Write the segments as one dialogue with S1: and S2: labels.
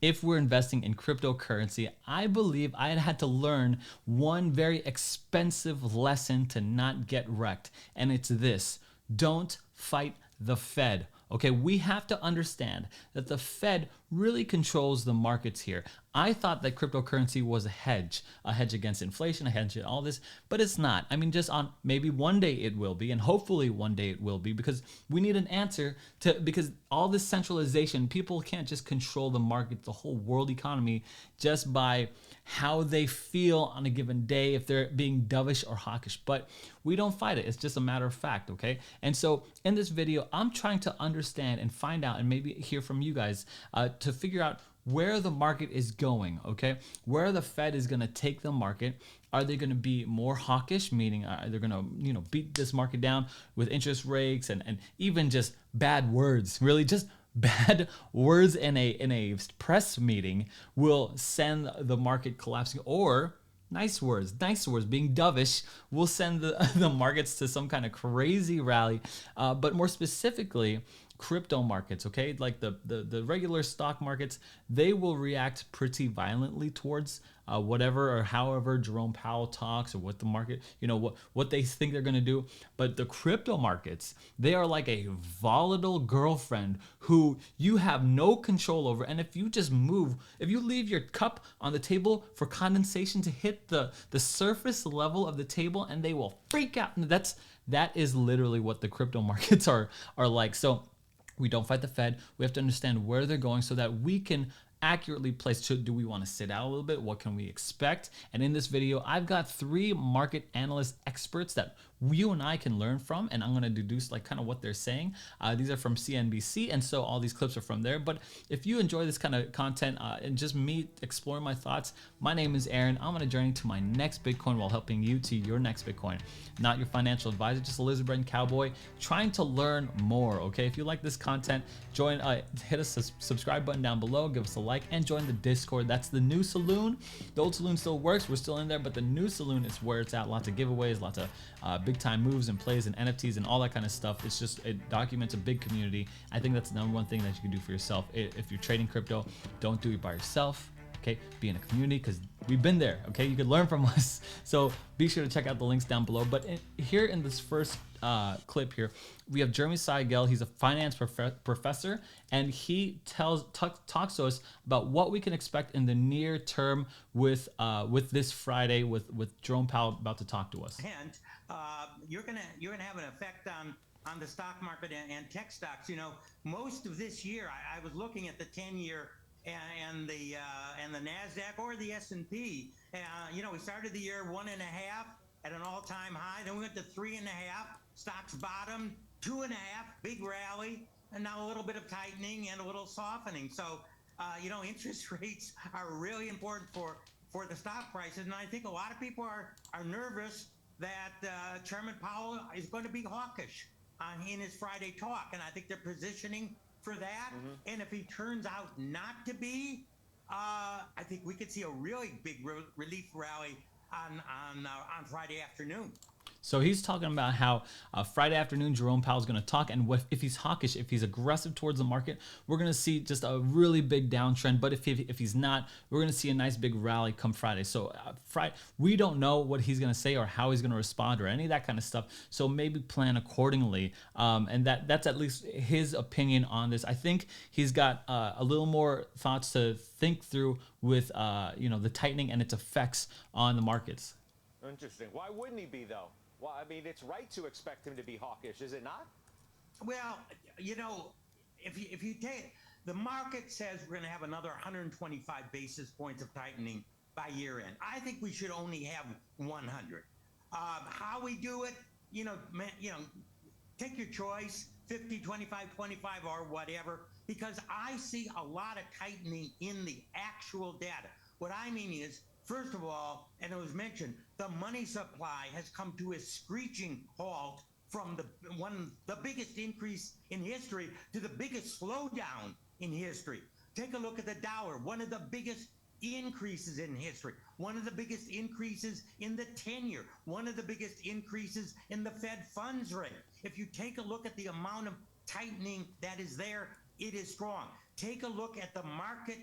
S1: if we're investing in cryptocurrency, I believe I had to learn one very expensive lesson to not get wrecked. And it's this: don't fight the Fed. Okay, we have to understand that the Fed really controls the markets here. I thought that cryptocurrency was a hedge against inflation, a hedge all this, but it's not. I mean, just on maybe one day it will be, and hopefully one day it will be, because we need an answer to, because all this centralization, people can't just control the market, the whole world economy, just by how they feel on a given day, if they're being dovish or hawkish. But we don't fight it. It's just a matter of fact, okay? And so in this video, I'm trying to understand and find out, and maybe hear from you guys, to figure out where the market is going, okay? Where the Fed is going to take the market. Are they going to be more hawkish, meaning they're going to, beat this market down with interest rates and even just bad words, really just bad words in a press meeting will send the market collapsing, or nice words being dovish will send the markets to some kind of crazy rally. But more specifically, crypto markets, okay, like the regular stock markets, they will react pretty violently towards whatever or however Jerome Powell talks, or what the market, what they think they're going to do. But the crypto markets, they are like a volatile girlfriend who you have no control over. And if you just move, if you leave your cup on the table for condensation to hit the surface level of the table, and they will freak out. And that is literally what the crypto markets are like. So we don't fight the Fed. We have to understand where they're going so that we can accurately place. Do we want to sit out a little bit? What can we expect? And in this video, I've got 3 market analyst experts that you and I can learn from, and I'm going to deduce like kind of what they're saying. These are from CNBC, and so all these clips are from there. But if you enjoy this kind of content and just me exploring my thoughts, my name is Aaron. I'm on a journey to my next Bitcoin while helping you to your next Bitcoin. Not your financial advisor, just a lizard brain cowboy trying to learn more. Okay, if you like this content, join. Hit a subscribe button down below, give us a like, and join the Discord. That's the new saloon. The old saloon still works. We're still in there, but the new saloon is where it's at. Lots of giveaways, lots of big time moves and plays and NFTs and all that kind of stuff. It's just, it documents a big community. I think that's the number one thing that you can do for yourself. If you're trading crypto, don't do it by yourself. Okay, be in a community, because we've been there. Okay, you can learn from us. So be sure to check out the links down below. But here in this first clip here, we have Jeremy Seigel. He's a finance professor, and he talks to us about what we can expect in the near term with this Friday with Jerome Powell about to talk to us.
S2: And you're gonna have an effect on the stock market and tech stocks. Most of this year, I was looking at the 10-year and the Nasdaq or the S&P. We started the year 1.5 at an all-time high. Then we went to 3.5. Stocks bottomed, 2.5, big rally, and now a little bit of tightening and a little softening. So, interest rates are really important for the stock prices. And I think a lot of people are nervous that Chairman Powell is going to be hawkish in his Friday talk. And I think they're positioning for that. And if he turns out not to be, I think we could see a really big relief rally on Friday afternoon.
S1: So he's talking about how Friday afternoon Jerome Powell is going to talk, and if he's hawkish, if he's aggressive towards the market, we're going to see just a really big downtrend. But if he's not, we're going to see a nice big rally come Friday. So we don't know what he's going to say or how he's going to respond or any of that kind of stuff. So maybe plan accordingly. And that's at least his opinion on this. I think he's got a little more thoughts to think through with the tightening and its effects on the markets.
S3: Interesting. Why wouldn't he be, though? Well, I mean, it's right to expect him to be hawkish, is it not?
S2: Well, if you take, the market says we're going to have another 125 basis points of tightening by year end. I think we should only have 100. How we do it, take your choice, 50, 25, 25, or whatever, because I see a lot of tightening in the actual data. What I mean is, first of all, and it was mentioned, the money supply has come to a screeching halt from the biggest increase in history to the biggest slowdown in history. Take a look at the dollar, one of the biggest increases in history, one of the biggest increases in the 10-year, one of the biggest increases in the Fed funds rate. If you take a look at the amount of tightening that is there, it is strong. Take a look at the market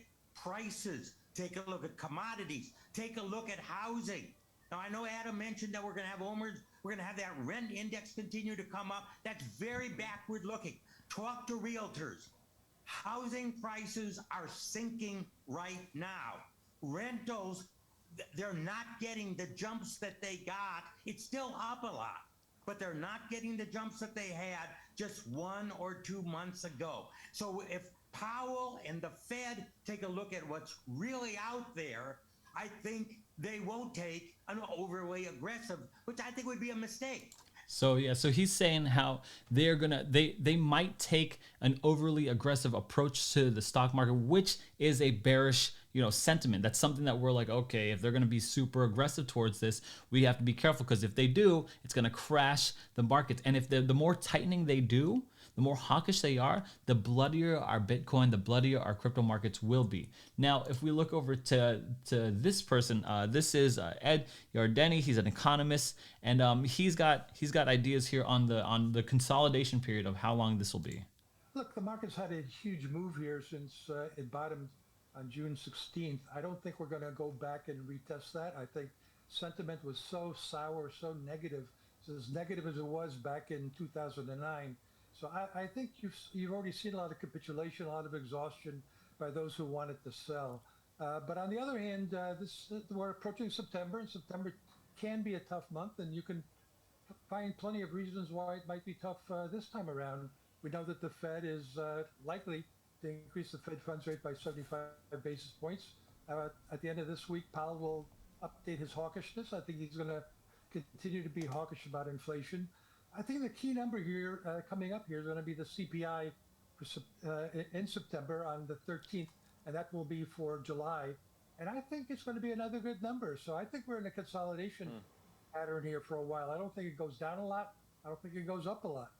S2: prices. Take a look at commodities. Take a look at housing. Now, I know Adam mentioned that we're going to have we're going to have that rent index continue to come up. That's very backward looking. Talk to realtors. Housing prices are sinking right now. Rentals, they're not getting the jumps that they got. It's still up a lot, but they're not getting the jumps that they had just 1 or 2 months ago. So if Powell and the Fed take a look at what's really out there, I think they won't take an overly aggressive, which I think would be a mistake.
S1: So yeah, so he's saying how they might take an overly aggressive approach to the stock market, which is a bearish, sentiment. That's something that we're like, okay, if they're gonna be super aggressive towards this, we have to be careful, because if they do, it's gonna crash the markets. And if the more tightening they do, the more hawkish they are, the bloodier our Bitcoin, the bloodier our crypto markets will be. Now, if we look over to this person, this is Ed Yardeni. He's an economist, and he's got ideas here on the consolidation period of how long this will be.
S4: Look, the market's had a huge move here since it bottomed on June 16th. I don't think we're going to go back and retest that. I think sentiment was so sour, so negative, as negative as it was back in 2009. So I think you've already seen a lot of capitulation, a lot of exhaustion by those who wanted to sell. But on the other hand, we're approaching September, and September can be a tough month, and you can find plenty of reasons why it might be tough this time around. We know that the Fed is likely to increase the Fed funds rate by 75 basis points. At the end of this week, Powell will update his hawkishness. I think he's going to continue to be hawkish about inflation. I think the key number here coming up here is going to be the CPI in September on the 13th, and that will be for July. And I think it's going to be another good number. So I think we're in a consolidation pattern here for a while. I don't think it goes down a lot. I don't think it goes up a lot.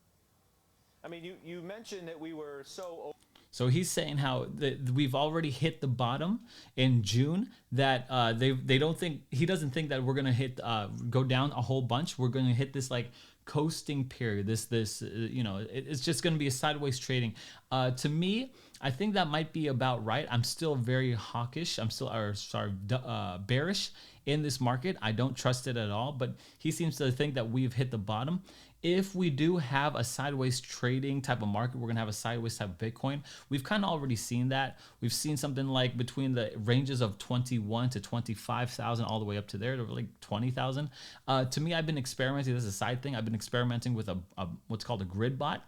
S3: I mean, you mentioned that we were so...
S1: So he's saying how we've already hit the bottom in June, that they don't think, he doesn't think that we're going to go down a whole bunch. We're going to hit this like coasting period. It's just going to be a sideways trading. To me, I think that might be about right. I'm still very hawkish. Bearish in this market. I don't trust it at all, but he seems to think that we've hit the bottom. If we do have a sideways trading type of market, we're going to have a sideways type of Bitcoin. We've kind of already seen that. We've seen something like between the ranges of 21 to 25,000 all the way up to there to like 20,000. To me, I've been experimenting. This is a side thing. I've been experimenting with a what's called a grid bot.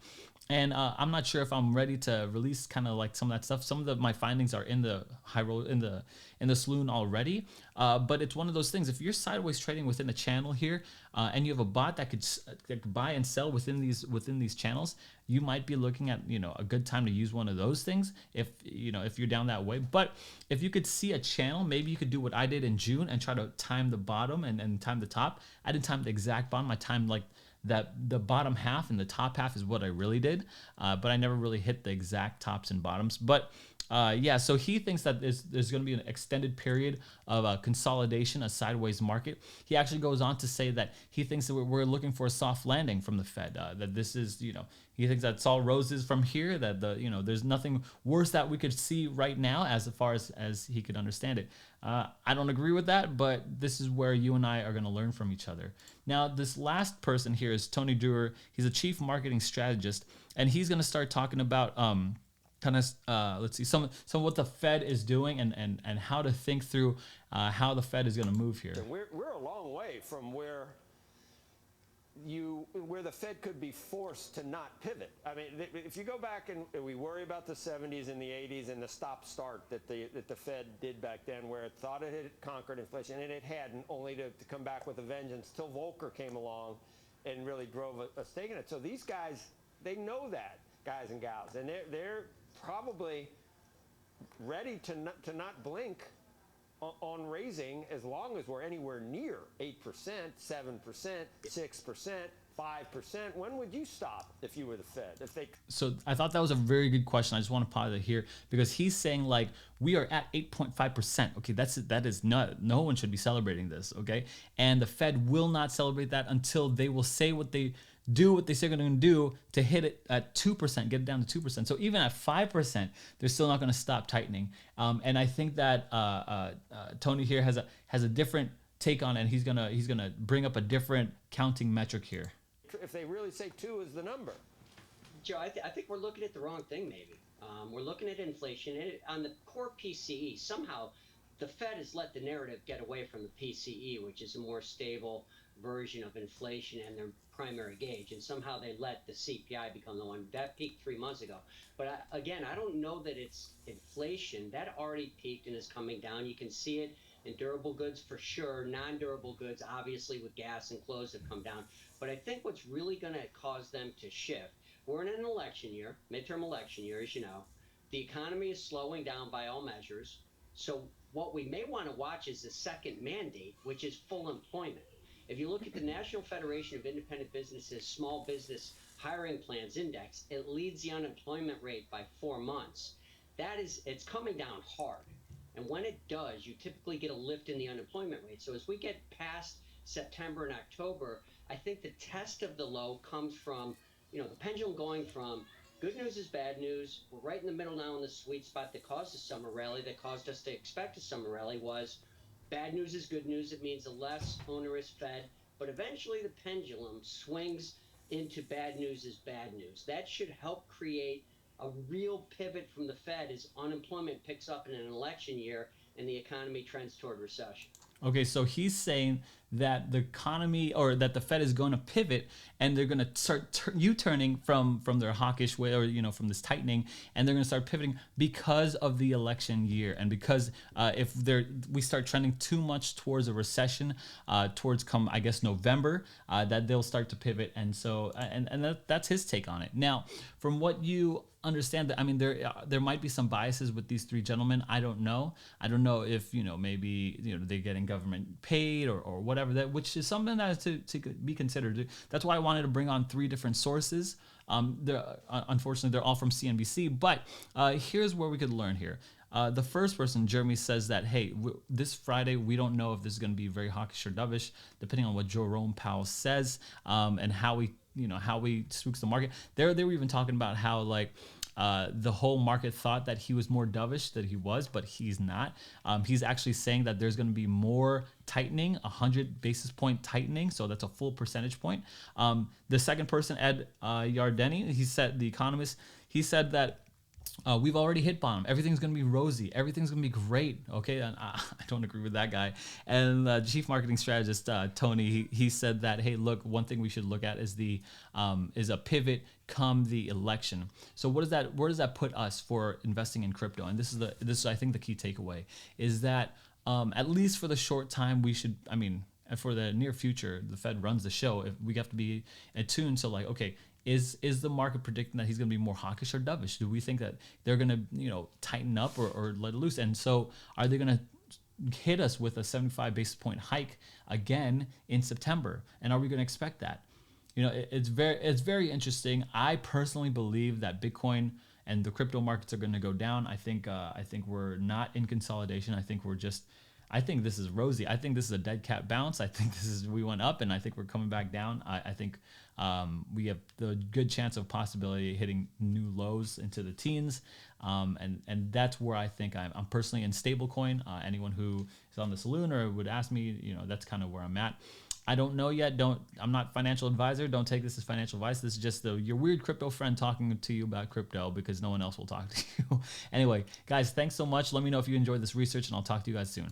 S1: And I'm not sure if I'm ready to release kind of like some of that stuff. Some of my findings are in the high roll in the saloon already. But it's one of those things. If you're sideways trading within a channel here, and you have a bot that could buy and sell within these channels, you might be looking at a good time to use one of those things if you're down that way. But if you could see a channel, maybe you could do what I did in June and try to time the bottom and time the top. I didn't time the exact bottom. I timed like that the bottom half and the top half is what I really did, but I never really hit the exact tops and bottoms. But so he thinks that there's going to be an extended period of consolidation, a sideways market. He actually goes on to say that he thinks that we're looking for a soft landing from the Fed, that this is, he thinks that it's all roses from here, that there's nothing worse that we could see right now as far as he could understand it. I don't agree with that, but this is where you and I are going to learn from each other. Now, this last person here is Tony Dewar. He's a chief marketing strategist, and he's going to start talking about let's see, some of what the Fed is doing and how to think through how the Fed is going to move here.
S3: We're a long way from where the Fed could be forced to not pivot. I mean, if you go back and we worry about the 70s and the 80s and the stop-start that the Fed did back then, where it thought it had conquered inflation, and it hadn't, only to come back with a vengeance till Volcker came along and really drove a stake in it. So these guys, they know that, guys and gals, and they're probably ready to not blink on raising as long as we're anywhere near 8%, 7%, 6%, 5%. When would you stop if you were the Fed?
S1: So I thought that was a very good question. I just want to pause it here because he's saying like we are at 8.5%. Okay, that is not, no one should be celebrating this. Okay, and the Fed will not celebrate that until they will say what they do what they say they're going to do to hit it at 2%, get it down to 2%. So even at 5%, they're still not going to stop tightening. And I think that Tony here has a different take on it. And he's gonna bring up a different counting metric here.
S3: If they really say 2 is the number.
S5: Joe, I think we're looking at the wrong thing, maybe. We're looking at inflation. On the core PCE, somehow the Fed has let the narrative get away from the PCE, which is a more stable version of inflation and their primary gauge. And somehow they let the CPI become the one. That peaked 3 months ago. But again, I don't know that it's inflation. That already peaked and is coming down. You can see it in durable goods for sure. Non-durable goods, obviously, with gas and clothes have come down. But I think what's really going to cause them to shift, we're in an election year, midterm election year, as you know. The economy is slowing down by all measures. So what we may want to watch is the second mandate, which is full employment. If you look at the National Federation of Independent Businesses Small Business Hiring Plans Index, it leads the unemployment rate by 4 months. It's coming down hard. And when it does, you typically get a lift in the unemployment rate. So as we get past September and October, I think the test of the low comes from, the pendulum going from good news is bad news. We're right in the middle now in the sweet spot that caused the summer rally, that caused us to expect a summer rally, was bad news is good news. It means a less onerous Fed. But eventually the pendulum swings into bad news is bad news. That should help create a real pivot from the Fed as unemployment picks up in an election year and the economy trends toward recession.
S1: Okay, so he's saying that the economy, or that the Fed is going to pivot, and they're going to start U-turning from their hawkish way, or from this tightening, and they're going to start pivoting because of the election year, and because if we start trending too much towards a recession, towards I guess November, that they'll start to pivot, and so that's his take on it. Now, from what you understand, that there might be some biases with these three gentlemen. I don't know if maybe they're getting government paid or whatever, that which is something that is to be considered. That's why I wanted to bring on three different sources. Unfortunately, they're all from CNBC, but here's where we could learn here. The first person, Jeremy, says that, hey, this Friday, we don't know if this is going to be very hawkish or dovish, depending on what Jerome Powell says, and how he spooks the market. They were even talking about how the whole market thought that he was more dovish than he was, but he's not. He's actually saying that there's going to be more tightening, 100 basis point tightening, so that's a full percentage point. The second person, Ed Yardeni, the economist, he said that we've already hit bottom. Everything's going to be rosy. Everything's going to be great. Okay, and I don't agree with that guy. And the chief marketing strategist Tony, he said that, hey, look, one thing we should look at is is a pivot come the election. So where does that put us for investing in crypto? And this is I think the key takeaway is that at least for the short time we should. For the near future, the Fed runs the show. If we have to be attuned to okay. Is the market predicting that he's going to be more hawkish or dovish? Do we think that they're going to tighten up or let it loose? And so are they going to hit us with a 75 basis point hike again in September? And are we going to expect that? It's very interesting. I personally believe that Bitcoin and the crypto markets are going to go down. I think we're not in consolidation. I think this is rosy. I think this is a dead cat bounce. I think we went up, and I think we're coming back down. I think we have the good chance of possibility hitting new lows into the teens, and that's where I think I'm personally in stablecoin. Anyone who is on the saloon or would ask me, that's kind of where I'm at. I don't know yet. I'm not a financial advisor. Don't take this as financial advice. This is just your weird crypto friend talking to you about crypto because no one else will talk to you. Anyway, guys, thanks so much. Let me know if you enjoyed this research, and I'll talk to you guys soon.